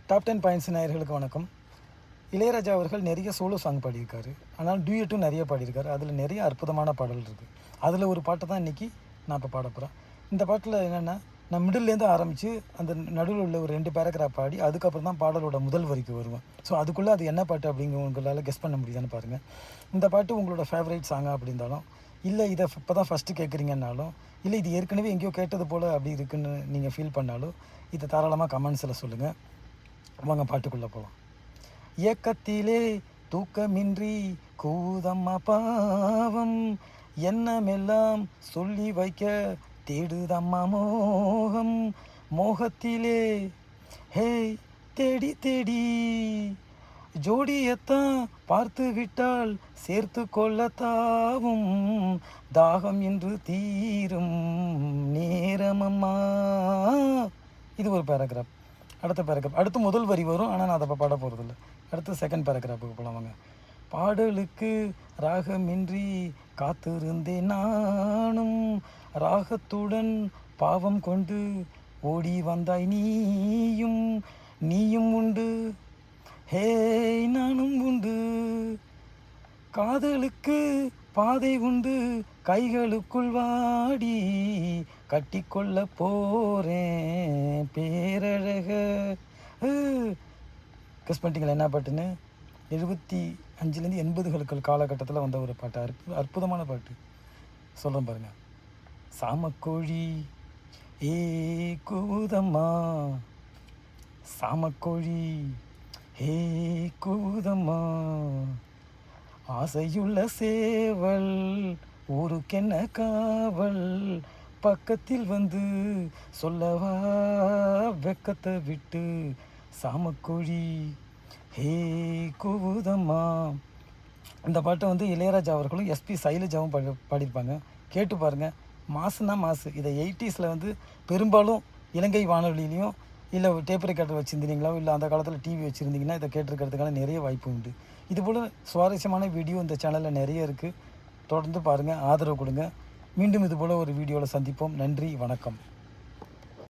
Top 10 points நேயர்களுக்கு வணக்கம். இளையராஜா அவர்கள் நிறைய சோலோ சாங் பாடியிருக்காரு. ஆனால் டூயட்டும் நிறைய பாடியிருக்காரு. அதில் நிறைய அற்புதமான பாடல் இருக்குது. அதில் ஒரு பாட்டை தான் இன்றைக்கி நான் இப்போ பாட போகிறேன். இந்த பாட்டில் என்னென்னா, நான் மிடில்லேருந்து ஆரம்பித்து அந்த நடுவில் உள்ள ஒரு 2 பேராகிராஃப் பாடி அதுக்கப்புறம் தான் பாடலோட முதல் வரிக்கு வருவேன். ஸோ அதுக்குள்ளே அது என்ன பாட்டு அப்படிங்க உங்களால் கெஸ் பண்ண முடியுதான்னு பாருங்கள். இந்த பாட்டு உங்களோட ஃபேவரேட் சாங்காக அப்படி இருந்தாலும், இல்லை இதை இப்போ தான் ஃபஸ்ட்டு கேட்குறீங்கன்னாலும், இல்லை இது ஏற்கனவே எங்கேயோ கேட்டது போல் அப்படி இருக்குன்னு நீங்கள் ஃபீல் பண்ணாலும், இதை தாராளமாக கமெண்ட்ஸில் சொல்லுங்கள். வாங்க பாட்டுக்குள்ளே போகலாம். ஏக்கத்திலே தூக்கமின்றி கூதம்மா பாவம், எண்ணமெல்லாம் சொல்லி வைக்க தேடுதம்மா மோகம், மோகத்திலே ஹே தேடி தேடி ஜோடியத்தான் பார்த்து விட்டால் சேர்த்து கொள்ளத்தாவும், தாகம் என்று தீரும் நேரமம்மா. இது ஒரு பேராகிராஃப். அடுத்த பேராகிராஃப் அடுத்து முதல் வரி வரும், ஆனால் நான் அதை பாட போகிறதில்ல. அடுத்து செகண்ட் பேராகிராஃபுக்கு போகலாம் வாங்க. பாடலுக்கு ராகமின்றி காத்திருந்தேன் நானும், ராகத்துடன் பாவம் கொண்டு ஓடி வந்தாய் நீயும், நீயும் உண்டு ஹே நானும் உண்டு, காதலுக்கு பாதை உண்டு கைகளுக்குள் வாடி, கட்டிக்கொள்ள போகிறேன் பேரழக. கெஸ் பண்ணிட்டீங்களா என்ன பாட்டுன்னு? 75லேருந்து 80களுக்கு காலகட்டத்தில் வந்த ஒரு பாட்டு. அற்புதமான பாட்டு. சொல்கிறேன் பாருங்கள். சாமக்கோழி ஏ கூதம்மா, சாமக்கோழி ஏ கூதம்மா, ஆசையுள்ள சேவல் ஊருக்கென்ன காவல், பக்கத்தில் வந்து சொல்லவா வெக்கத்தை விட்டு, சாமக்கோழி ஹே கூதம்மா. இந்த பாட்டை வந்து இளையராஜா அவர்களும் எஸ்பி சைலஜாவும் பாடியிருப்பாங்க. கேட்டு பாருங்கள். மாசுனா மாசு. இதை 80ஸில் வந்து பெரும்பாலும் இலங்கை வானொலியிலையும் இல்லை டேப் ரெக்கார்டர் வச்சுருந்தீங்களோ இல்லை அந்த காலத்தில் டிவி வச்சுருந்தீங்கன்னா இதை கேட்டிருக்கிறதுக்கான நிறைய வாய்ப்பு உண்டு. இதுபோல் சுவாரஸ்யமான வீடியோ இந்த சேனலில் நிறைய இருக்குது. தொடர்ந்து பாருங்கள், ஆதரவு கொடுங்க. மீண்டும் இதுபோல் ஒரு வீடியோவில் சந்திப்போம். நன்றி, வணக்கம்.